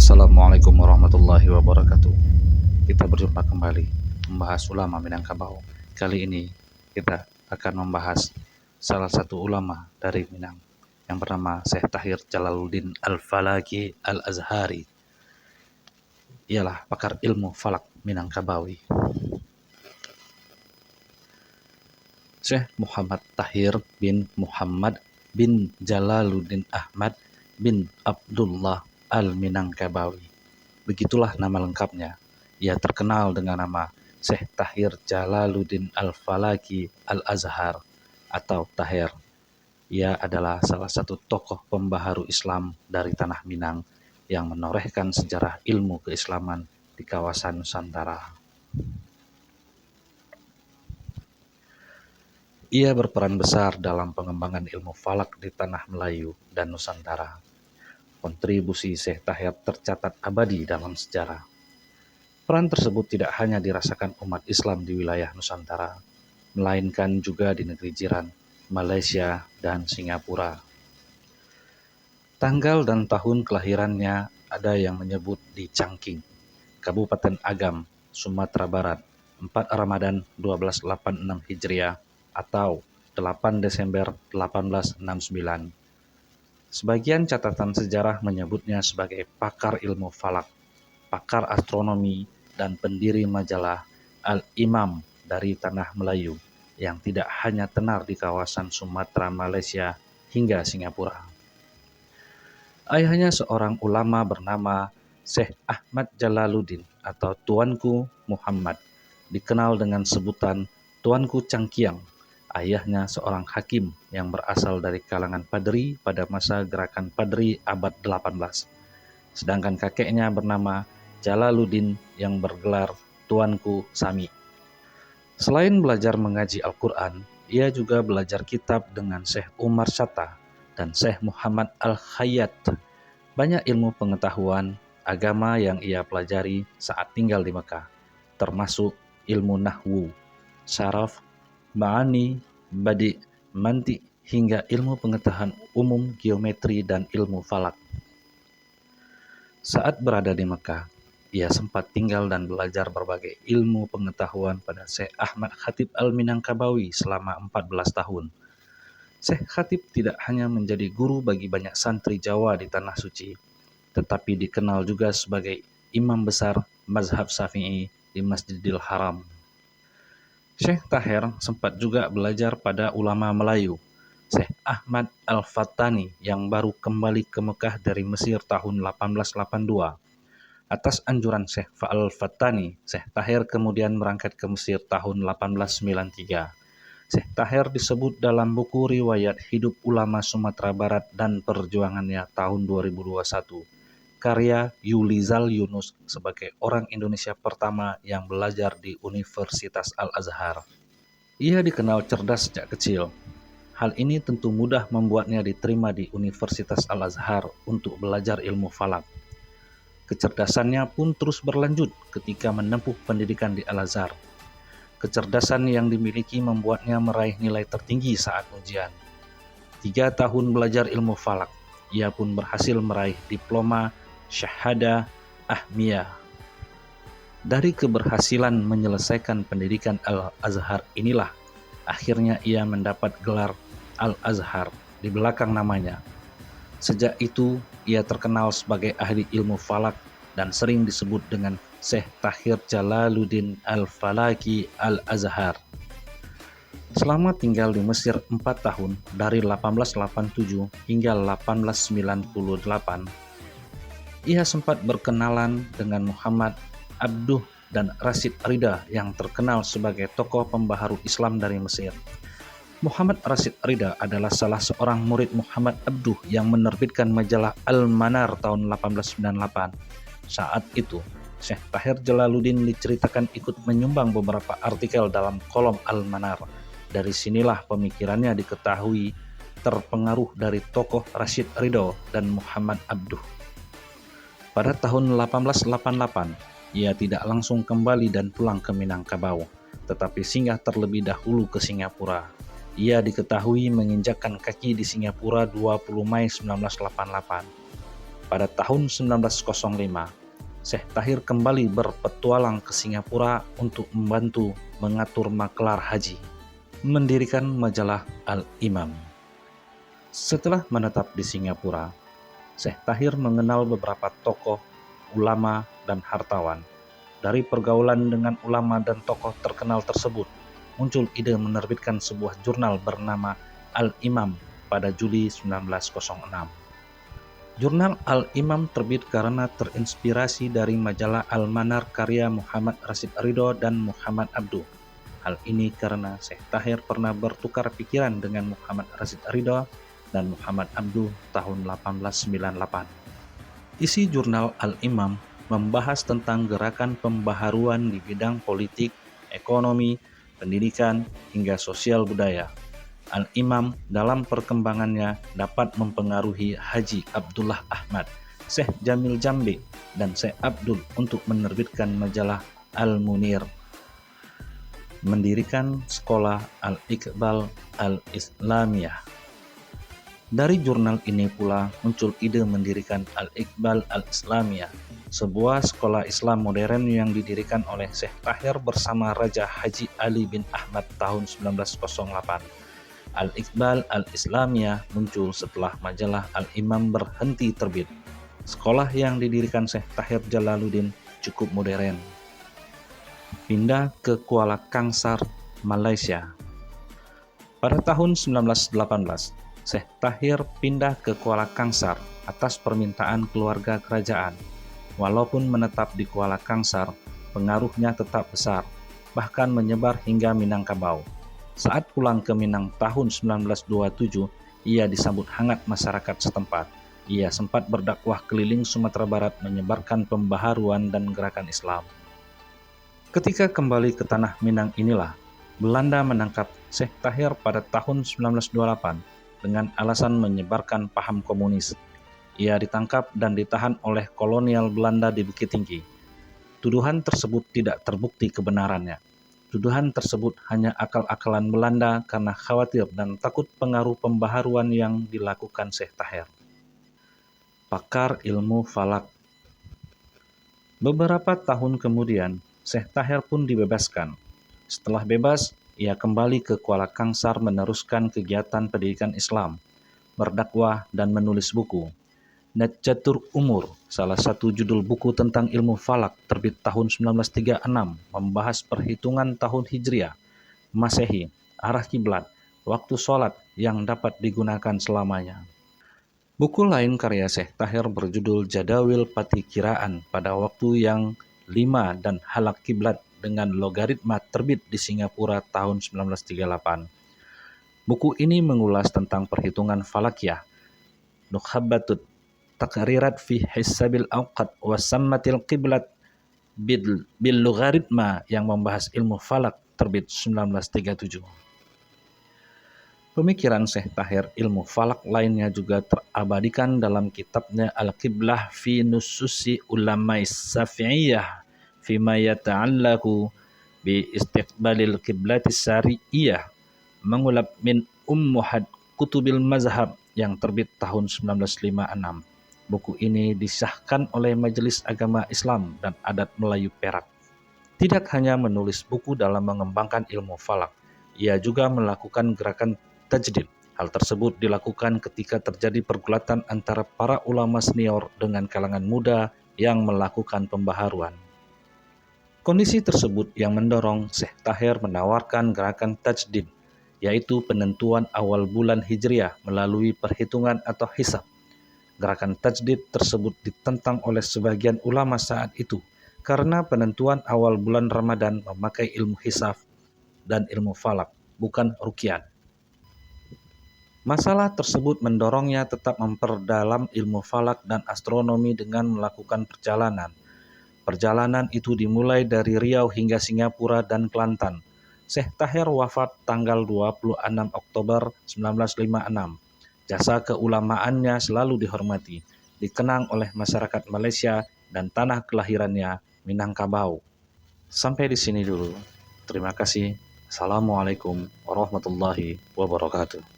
Assalamualaikum warahmatullahi wabarakatuh. Kita berjumpa kembali membahas ulama Minangkabau. Kali ini kita akan membahas salah satu ulama dari Minang yang bernama Syekh Tahir Jalaluddin Al-Falaki Al-Azhari. Ialah pakar ilmu falak Minangkabawi. Syekh Muhammad Tahir bin Muhammad bin Jalaluddin Ahmad bin Abdullah Al-Minangkabawi. Begitulah nama lengkapnya. Ia terkenal dengan nama Syekh Tahir Jalaluddin Al-Falaki Al-Azhar atau Tahir. Ia adalah salah satu tokoh pembaharu Islam dari tanah Minang yang menorehkan sejarah ilmu keislaman di kawasan Nusantara. Ia berperan besar dalam pengembangan ilmu falak di tanah Melayu dan Nusantara. Kontribusi Syekh Tahir tercatat abadi dalam sejarah. Peran tersebut tidak hanya dirasakan umat Islam di wilayah Nusantara, melainkan juga di negeri jiran, Malaysia dan Singapura. Tanggal dan tahun kelahirannya ada yang menyebut di Cangking, Kabupaten Agam, Sumatera Barat, 4 Ramadan 1286 Hijriah atau 8 Desember 1869. Sebagian catatan sejarah menyebutnya sebagai pakar ilmu falak, pakar astronomi, dan pendiri majalah Al-Imam dari tanah Melayu yang tidak hanya tenar di kawasan Sumatera, Malaysia, hingga Singapura. Ayahnya seorang ulama bernama Syekh Ahmad Jalaluddin atau Tuanku Muhammad, dikenal dengan sebutan Tuanku Cangkiang. Ayahnya seorang hakim yang berasal dari kalangan Padri pada masa gerakan Padri abad 18. Sedangkan kakeknya bernama Jalaluddin yang bergelar Tuanku Sami. Selain belajar mengaji Al-Quran, ia juga belajar kitab dengan Syekh Umar Shatta dan Syekh Muhammad Al-Khayyat. Banyak ilmu pengetahuan agama yang ia pelajari saat tinggal di Mekah, termasuk ilmu nahwu, syaraf, ma'ani, badi, mantik, hingga ilmu pengetahuan umum, geometri, dan ilmu falak. Saat berada di Mekah, ia sempat tinggal dan belajar berbagai ilmu pengetahuan pada Syekh Ahmad Khatib Al-Minangkabawi selama 14 tahun. Syekh Khatib tidak hanya menjadi guru bagi banyak santri Jawa di Tanah Suci, tetapi dikenal juga sebagai imam besar mazhab Syafi'i di Masjidil Haram. Syekh Tahir sempat juga belajar pada ulama Melayu, Syekh Ahmad Al-Fattani yang baru kembali ke Mekah dari Mesir tahun 1882. Atas anjuran Syekh Al-Fattani, Syekh Tahir kemudian berangkat ke Mesir tahun 1893. Syekh Tahir disebut dalam buku riwayat hidup ulama Sumatera Barat dan perjuangannya tahun 2021. Karya Yulizal Yunus sebagai orang Indonesia pertama yang belajar di Universitas Al-Azhar. Ia dikenal cerdas sejak kecil. Hal ini tentu mudah membuatnya diterima di Universitas Al-Azhar untuk belajar ilmu falak. Kecerdasannya pun terus berlanjut ketika menempuh pendidikan di Al-Azhar. Kecerdasan yang dimiliki membuatnya meraih nilai tertinggi saat ujian. 3 tahun belajar ilmu falak, ia pun berhasil meraih diploma Syahada Ahmiyah. Dari keberhasilan menyelesaikan pendidikan Al-Azhar inilah akhirnya ia mendapat gelar Al-Azhar di belakang namanya. Sejak itu ia terkenal sebagai ahli ilmu falak dan sering disebut dengan Syekh Tahir Jalaluddin Al-Falaki Al-Azhar. Selama tinggal di Mesir 4 tahun dari 1887 hingga 1898, ia sempat berkenalan dengan Muhammad Abduh dan Rashid Rida yang terkenal sebagai tokoh pembaharu Islam dari Mesir. Muhammad Rashid Rida adalah salah seorang murid Muhammad Abduh yang menerbitkan majalah Al-Manar tahun 1898. Saat itu, Syekh Tahir Jalaluddin diceritakan ikut menyumbang beberapa artikel dalam kolom Al-Manar. Dari sinilah pemikirannya diketahui terpengaruh dari tokoh Rashid Ridho dan Muhammad Abduh. Pada tahun 1888, ia tidak langsung kembali dan pulang ke Minangkabau, tetapi singgah terlebih dahulu ke Singapura. Ia diketahui menginjakkan kaki di Singapura 20 Mei 1988. pada tahun 1905, Syekh Tahir kembali berpetualang ke Singapura untuk membantu mengatur maklar haji, mendirikan majalah Al-Imam. Setelah menetap di Singapura, Syekh Tahir mengenal beberapa tokoh, ulama, dan hartawan. Dari pergaulan dengan ulama dan tokoh terkenal tersebut, muncul ide menerbitkan sebuah jurnal bernama Al-Imam pada Juli 1906. Jurnal Al-Imam terbit karena terinspirasi dari majalah Al-Manar karya Muhammad Rashid Ridho dan Muhammad Abduh. Hal ini karena Syekh Tahir pernah bertukar pikiran dengan Muhammad Rashid Ridho dan Muhammad Abduh tahun 1898. Isi jurnal Al-Imam membahas tentang gerakan pembaharuan di bidang politik, ekonomi, pendidikan, hingga sosial budaya. Al-Imam dalam perkembangannya dapat mempengaruhi Haji Abdullah Ahmad, Syekh Jamil Jambi, dan Syekh Abdul untuk menerbitkan majalah Al-Munir, mendirikan sekolah Al-Iqbal Al-Islamiyah. Dari jurnal ini pula muncul ide mendirikan Al-Iqbal Al-Islamiyah, sebuah sekolah Islam modern yang didirikan oleh Syekh Tahir bersama Raja Haji Ali bin Ahmad tahun 1908. Al-Iqbal Al-Islamiyah muncul setelah majalah Al-Imam berhenti terbit. Sekolah yang didirikan Syekh Tahir Jalaluddin cukup modern. Pindah ke Kuala Kangsar, Malaysia. Pada tahun 1918, Syekh Tahir pindah ke Kuala Kangsar atas permintaan keluarga kerajaan. Walaupun menetap di Kuala Kangsar, pengaruhnya tetap besar, bahkan menyebar hingga Minangkabau. Saat pulang ke Minang tahun 1927, ia disambut hangat masyarakat setempat. Ia sempat berdakwah keliling Sumatera Barat menyebarkan pembaharuan dan gerakan Islam. Ketika kembali ke tanah Minang inilah, Belanda menangkap Syekh Tahir pada tahun 1928 dengan alasan menyebarkan paham komunis. Ia ditangkap dan ditahan oleh kolonial Belanda di Bukit Tinggi. Tuduhan tersebut tidak terbukti kebenarannya. Tuduhan tersebut hanya akal-akalan Belanda karena khawatir dan takut pengaruh pembaharuan yang dilakukan Syekh Tahir. Pakar ilmu falak. Beberapa tahun kemudian, Syekh Tahir pun dibebaskan. Setelah bebas, ia kembali ke Kuala Kangsar meneruskan kegiatan pendidikan Islam, berdakwah dan menulis buku. Najatul Umur, salah satu judul buku tentang ilmu falak terbit tahun 1936, membahas perhitungan tahun Hijriah, Masehi, arah kiblat, waktu sholat yang dapat digunakan selamanya. Buku lain karya Syekh Tahir berjudul Jadawil Patikiraan pada waktu yang 5 dan Halak Kiblat dengan logaritma terbit di Singapura tahun 1938. Buku ini mengulas tentang perhitungan falakiyah, Nukhabatut Takrirat fi hisabil awqat wa sammatil qiblat bil logaritma yang membahas ilmu falak terbit 1937. Pemikiran Syekh Tahir ilmu falak lainnya juga terabadikan dalam kitabnya Al-Qiblah fi Nususi Ulamais Syafi'iyah fima yata'allaku bi istiqbalil qiblatis syari'iyah mengulab min ummuhad kutubil mazhab yang terbit tahun 1956. Buku ini disahkan oleh Majelis Agama Islam dan Adat Melayu Perak. Tidak hanya menulis buku dalam mengembangkan ilmu falak, ia juga melakukan gerakan tajdid. Hal tersebut dilakukan ketika terjadi pergulatan antara para ulama senior dengan kalangan muda yang melakukan pembaharuan. Kondisi tersebut yang mendorong Syekh Tahir menawarkan gerakan tajdid, yaitu penentuan awal bulan Hijriah melalui perhitungan atau hisab. Gerakan tajdid tersebut ditentang oleh sebagian ulama saat itu karena penentuan awal bulan Ramadan memakai ilmu hisab dan ilmu falak, bukan ruqyah. Masalah tersebut mendorongnya tetap memperdalam ilmu falak dan astronomi dengan melakukan perjalanan. Perjalanan itu dimulai dari Riau hingga Singapura dan Kelantan. Syekh Tahir wafat tanggal 26 Oktober 1956. Jasa keulamaannya selalu dihormati, dikenang oleh masyarakat Malaysia dan tanah kelahirannya, Minangkabau. Sampai di sini dulu. Terima kasih. Assalamualaikum warahmatullahi wabarakatuh.